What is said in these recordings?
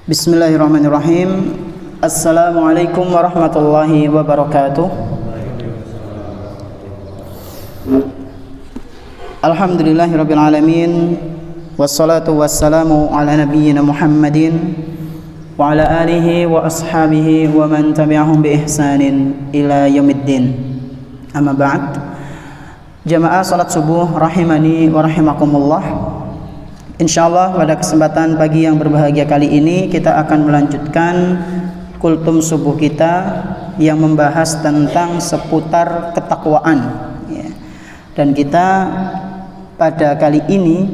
Bismillahirrahmanirrahim. Assalamualaikum warahmatullahi wabarakatuh. Alhamdulillahirabbil alamin. Wassalatu wassalamu ala nabiyyina Muhammadin wa ala alihi wa ashabihi wa man tabi'ahum bi ihsanin ila yaumiddin. Amma ba'd. Jamaah salat subuh rahimani wa rahimakumullah. Insyaallah pada kesempatan pagi yang berbahagia kali ini kita akan melanjutkan kultum subuh kita yang membahas tentang seputar ketakwaan ya. Dan kita pada kali ini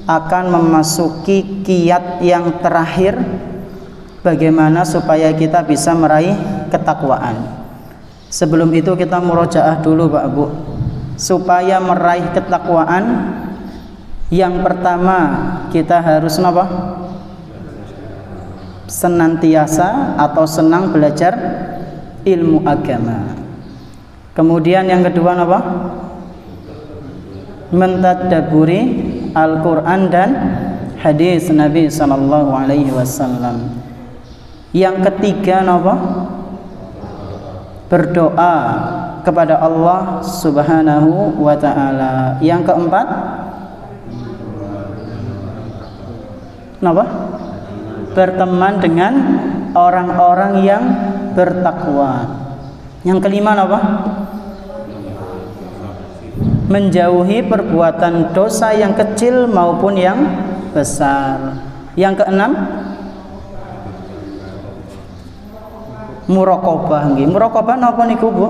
akan memasuki kiat yang terakhir bagaimana supaya kita bisa meraih ketakwaan. Sebelum itu kita murojaah dulu Pak Bu. Supaya meraih ketakwaan, yang pertama kita harus apa? Senantiasa atau senang belajar ilmu agama. Kemudian yang kedua apa? Mentadabburi Al-Quran dan hadis Nabi sallallahu alaihi wasallam. Yang ketiga apa? Berdoa kepada Allah Subhanahu wa taala. Yang keempat apa? Berteman dengan orang-orang yang bertakwa. Yang kelima apa? Menjauhi perbuatan dosa yang kecil maupun yang besar. Yang keenam, muraqabah. Muraqabah napa niku Bu?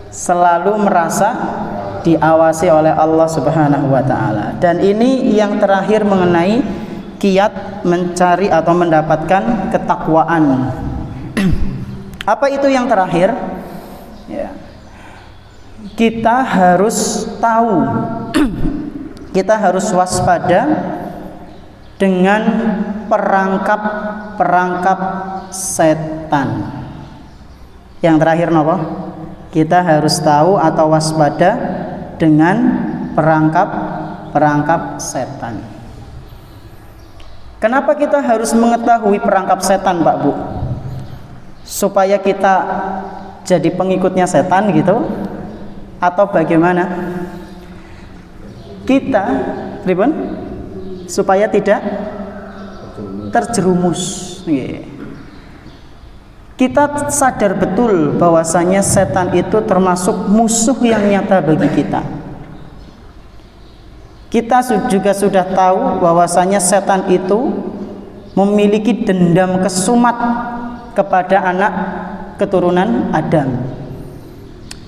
Selalu merasa diawasi oleh Allah Subhanahu wa taala. Dan ini yang terakhir mengenai kiat mencari atau mendapatkan ketakwaan. Apa itu yang terakhir? Ya. Kita harus tahu, kita harus waspada dengan perangkap setan. Yang terakhir apa? Kita harus tahu atau waspada dengan perangkap setan. Kenapa kita harus mengetahui perangkap setan, Pak Bu? Supaya kita jadi pengikutnya setan gitu? Atau bagaimana? Kita, Ribon, supaya tidak terjerumus. Kita sadar betul bahwasanya setan itu termasuk musuh yang nyata bagi kita. Kita juga sudah tahu bahwasanya setan itu memiliki dendam kesumat kepada anak keturunan Adam.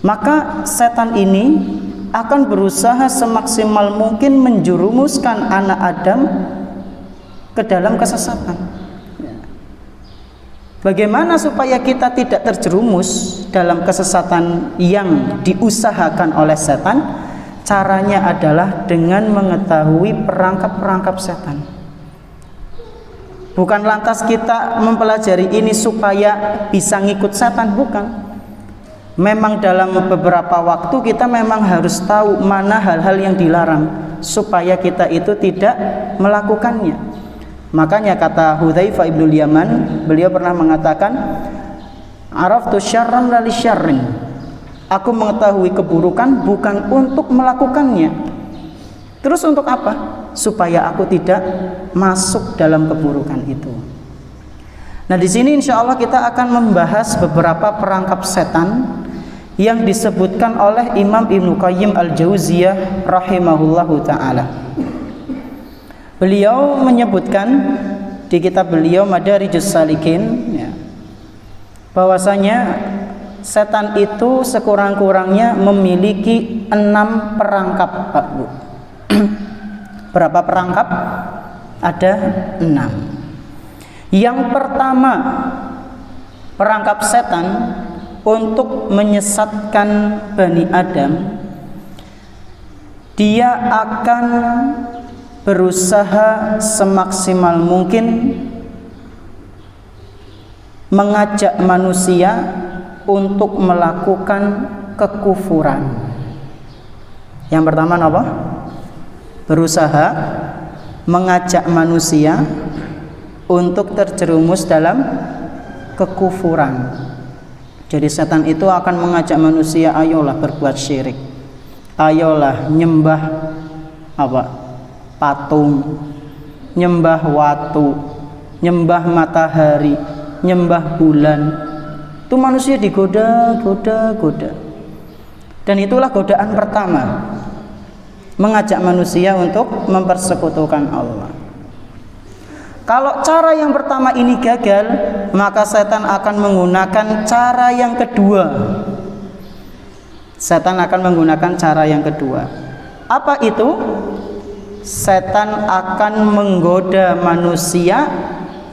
Maka setan ini akan berusaha semaksimal mungkin menjerumuskan anak Adam ke dalam kesesatan. Bagaimana supaya kita tidak terjerumus dalam kesesatan yang diusahakan oleh setan? Caranya adalah dengan mengetahui perangkap-perangkap setan. Bukan lantas kita mempelajari ini supaya bisa ngikut setan, bukan. Memang dalam beberapa waktu kita memang harus tahu mana hal-hal yang dilarang supaya kita itu tidak melakukannya. Makanya kata Hudzaifah ibnul Yaman, beliau pernah mengatakan, "Araftu syarran la li syarrin." Aku mengetahui keburukan bukan untuk melakukannya. Terus untuk apa? Supaya aku tidak masuk dalam keburukan itu. Nah, di sini insya Allah kita akan membahas beberapa perangkap setan yang disebutkan oleh Imam Ibnu Qayyim Al-Jauziyah rahimahullahu ta'ala. Beliau menyebutkan di kitab beliau Madarijus Salikin ya, bahwasanya setan itu sekurang-kurangnya memiliki 6 perangkap, Pak Bu. Berapa perangkap? Ada 6. Yang pertama, perangkap setan untuk menyesatkan Bani Adam, dia akan berusaha semaksimal mungkin mengajak manusia untuk melakukan kekufuran. Yang pertama apa? Berusaha mengajak manusia untuk terjerumus dalam kekufuran. Jadi setan itu akan mengajak manusia, ayolah berbuat syirik, ayolah nyembah patung, nyembah watu, nyembah matahari, nyembah bulan. Itu manusia digoda. Dan itulah godaan pertama, mengajak manusia untuk mempersekutukan Allah. Kalau cara yang pertama ini gagal, maka setan akan menggunakan cara yang kedua. Setan akan menggunakan cara yang kedua. Apa itu? Setan akan menggoda manusia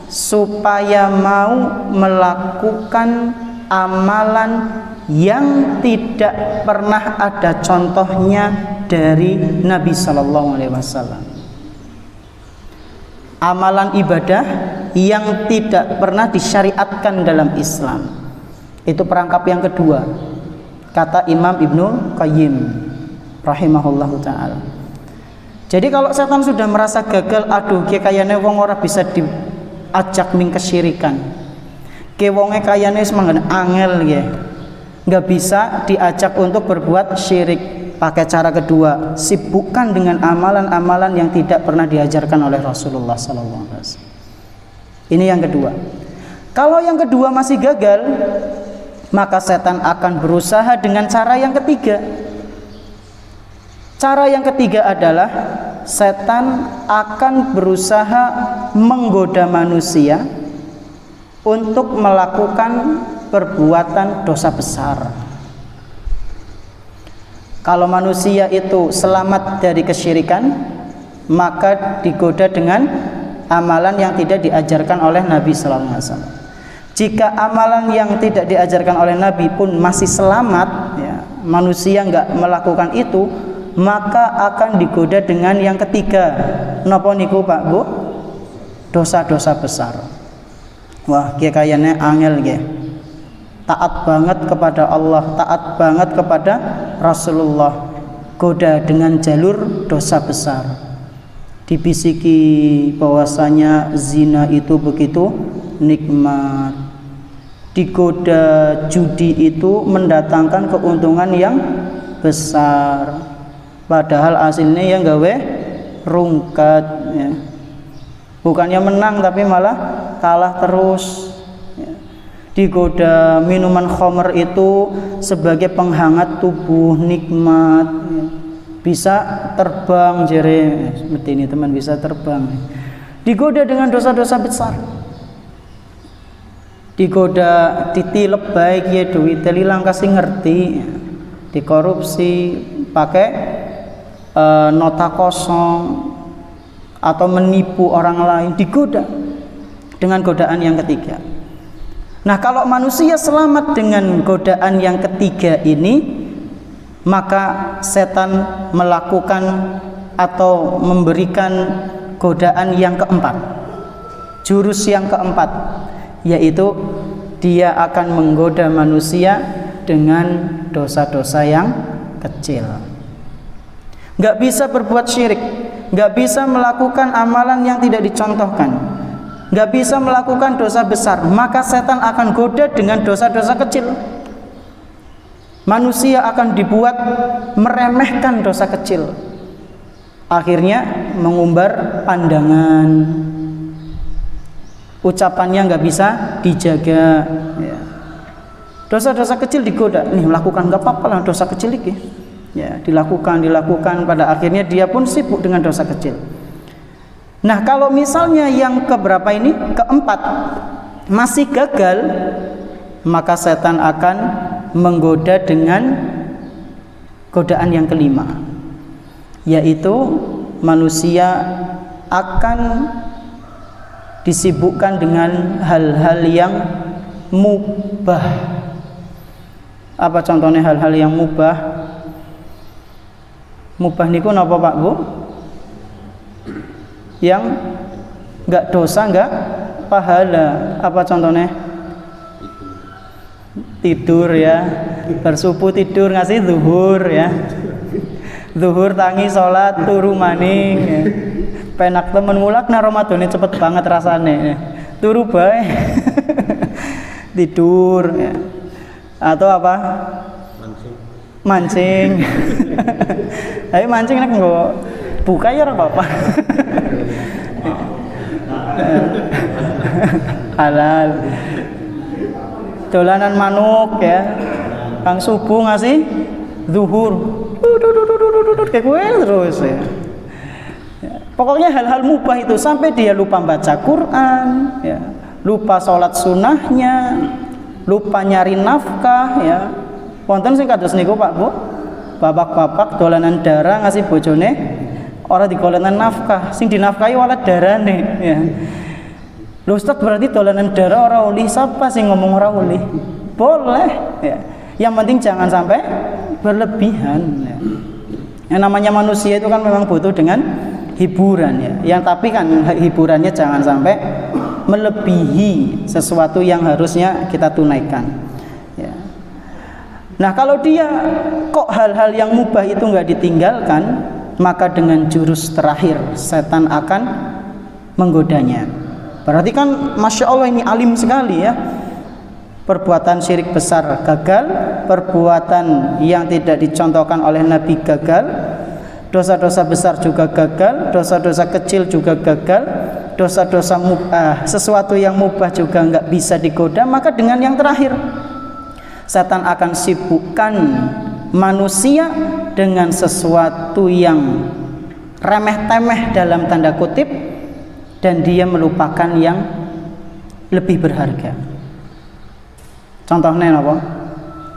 supaya mau melakukan amalan yang tidak pernah ada contohnya dari Nabi Sallallahu Alaihi Wasallam. Amalan ibadah yang tidak pernah disyariatkan dalam Islam. Itu perangkap yang kedua, kata Imam Ibnu Qayyim rahimahullahu ta'ala. Jadi kalau setan sudah merasa gagal, aduh kayaknya wong ora bisa diajak ming kesyirikan, ke wonge kayaknya semangat angel ya, nggak bisa diajak untuk berbuat syirik. Pakai cara kedua, sibukkan dengan amalan-amalan yang tidak pernah diajarkan oleh Rasulullah SAW. Ini yang kedua. Kalau yang kedua masih gagal, maka setan akan berusaha dengan cara yang ketiga. Cara yang ketiga adalah setan akan berusaha menggoda manusia untuk melakukan perbuatan dosa besar. Kalau manusia itu selamat dari kesyirikan, maka digoda dengan amalan yang tidak diajarkan oleh Nabi Sallallahu Alaihi Wasallam. Jika amalan yang tidak diajarkan oleh Nabi pun masih selamat, ya, manusia nggak melakukan itu, maka akan digoda dengan yang ketiga. Napa niku Pak Bu? Dosa-dosa besar. Wah, kayaknya angel nggih. Taat banget kepada Allah, taat banget kepada Rasulullah, goda dengan jalur dosa besar. Dibisiki bahwasanya zina itu begitu nikmat, digoda judi itu mendatangkan keuntungan yang besar, padahal hasilnya yang gawe rungkat ya. Bukannya menang tapi malah kalah terus. Digoda minuman khamr itu sebagai penghangat tubuh, nikmat ya. Bisa terbang jere, seperti ini teman, bisa terbang. Digoda dengan dosa-dosa besar, digoda ditilep baik ya duit telilang kasih ngerti, dikorupsi pakai nota kosong atau menipu orang lain, digoda dengan godaan yang ketiga. Nah, kalau manusia selamat dengan godaan yang ketiga ini, maka setan melakukan atau memberikan godaan yang keempat, jurus yang keempat, yaitu dia akan menggoda manusia dengan dosa-dosa yang kecil. Nggak bisa berbuat syirik, nggak bisa melakukan amalan yang tidak dicontohkan, nggak bisa melakukan dosa besar, maka setan akan goda dengan dosa-dosa kecil. Manusia akan dibuat meremehkan dosa kecil, akhirnya mengumbar pandangan, ucapannya nggak bisa dijaga ya. Dosa-dosa kecil digoda, nih melakukan nggak apa-apa lah dosa kecil ini ya, dilakukan, pada akhirnya dia pun sibuk dengan dosa kecil. Nah, kalau misalnya yang keberapa ini, keempat, masih gagal, maka setan akan menggoda dengan godaan yang kelima, yaitu manusia akan disibukkan dengan hal-hal yang mubah. Apa contohnya hal-hal yang mubah? Mubah niku napa Pak Bu? Yang enggak dosa, enggak pahala. Apa contohnya? Tidur ya, bersubuh tidur ngasih zuhur ya, zuhur tangi sholat turu maning ya. penak temen mulak nah Ramadane cepet banget rasane. Turu bae. Tidur ya. Atau apa? Mancing. Ayo mancing nek nggo buka ya ora apa-apa. Halal. Dolanan manuk ya. Kang subuh ngasih zuhur. Kayak gue terus ya. Pokoknya hal-hal mubah itu sampai dia lupa baca Quran ya. Lupa sholat sunnahnya, lupa nyari nafkah ya. Wonten sing kados niku Pak Bu, bapak-bapak dolanan darah ngasih bojone ora digolongan nafkah, sing dinafkahi walah darane ya. Lho Ustaz berarti dolanan darah ora oleh, siapa sing ngomong ora oleh? Boleh ya. Yang penting jangan sampai berlebihan ya. Yang namanya manusia itu kan memang butuh dengan hiburan ya. Yang tapi kan hiburannya jangan sampai melebihi sesuatu yang harusnya kita tunaikan ya. Nah kalau dia kok hal-hal yang mubah itu nggak ditinggalkan, maka dengan jurus terakhir setan akan menggodanya. Berarti kan Masya Allah ini alim sekali ya. Perbuatan syirik besar gagal, perbuatan yang tidak dicontohkan oleh Nabi gagal, dosa-dosa besar juga gagal, dosa-dosa kecil juga gagal, dosa-dosa mubah, sesuatu yang mubah juga nggak bisa digoda. Maka dengan yang terakhir, setan akan sibukkan manusia dengan sesuatu yang remeh-temeh dalam tanda kutip, dan dia melupakan yang lebih berharga. Contohnya apa?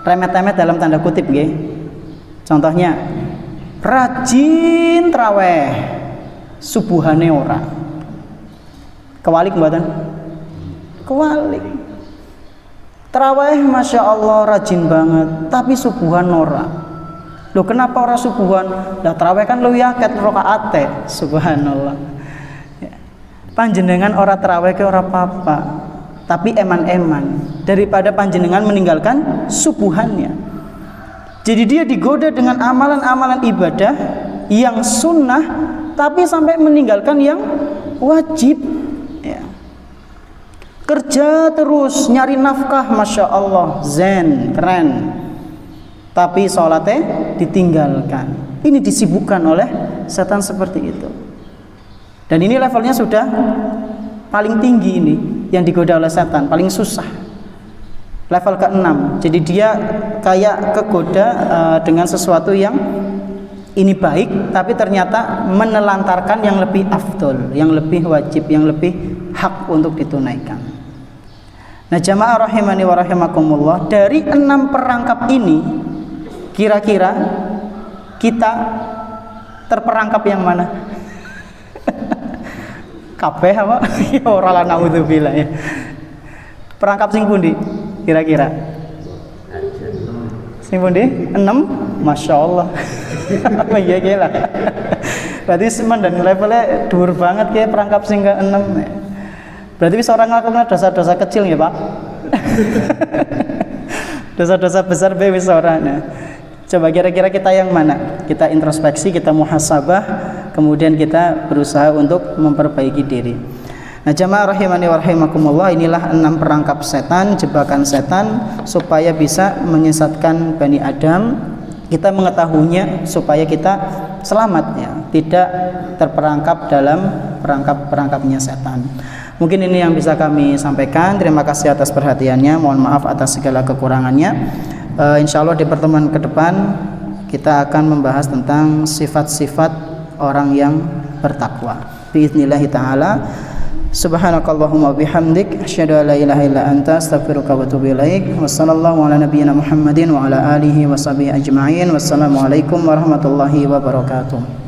Remeh-temeh dalam tanda kutip nggih. Contohnya rajin traweh, subuhane ora. Kewalik mboten? Kewalik. Traweh Masya Allah rajin banget, tapi subuhan ora. Loh kenapa ora subuhan? Lah traweh kan luwih akeh rakaate. Subhanallah. Panjenengan ora traweh ke ora apa-apa, tapi eman-eman daripada panjenengan meninggalkan subuhannya. Jadi dia digoda dengan amalan-amalan ibadah yang sunnah, tapi sampai meninggalkan yang wajib ya. Kerja terus nyari nafkah, Masya Allah zen, keren, tapi sholatnya ditinggalkan. Ini disibukkan oleh setan seperti itu. Dan ini levelnya sudah paling tinggi ini yang digoda oleh setan, paling susah. Level ke-6. Jadi dia kayak kegoda dengan sesuatu yang ini baik, tapi ternyata menelantarkan yang lebih afdol, yang lebih wajib, yang lebih hak untuk ditunaikan. Nah jamaah rahimani wa rahimakumullah, dari 6 perangkap ini kira-kira kita terperangkap yang mana? Kabeh apa? Ya ora lan naudzubillah ya. Perangkap sing pundi kira-kira? Sing pundi? 6? Masya Allah. Apa iya gila. Berarti semen dan levelnya dhuwur banget kayak perangkap sing ke-6. Berarti bisa orang ngelakukan dosa-dosa kecil ya Pak. Dosa-dosa besar be wis ora. Coba kira-kira kita yang mana? Kita introspeksi, kita muhasabah, kemudian kita berusaha untuk memperbaiki diri. Nah jamaah rahimani wa rahimakumullah, inilah 6 perangkap setan, jebakan setan supaya bisa menyesatkan Bani Adam. Kita mengetahuinya supaya kita selamat ya, tidak terperangkap dalam perangkap-perangkapnya setan. Mungkin ini yang bisa kami sampaikan. Terima kasih atas perhatiannya, mohon maaf atas segala kekurangannya. Insya Allah di pertemuan ke depan kita akan membahas tentang sifat-sifat orang yang bertakwa. Biiznillahi ta'ala. Subhanakallahumma bihamdik asyhadu an la ilaha illa anta astaghfiruka wa atubu ilaik. Wassallallahu ala nabiyyina Muhammadin wa ala alihi wa sahbihi ajma'in. Wassalamualaikum warahmatullahi wabarakatuh.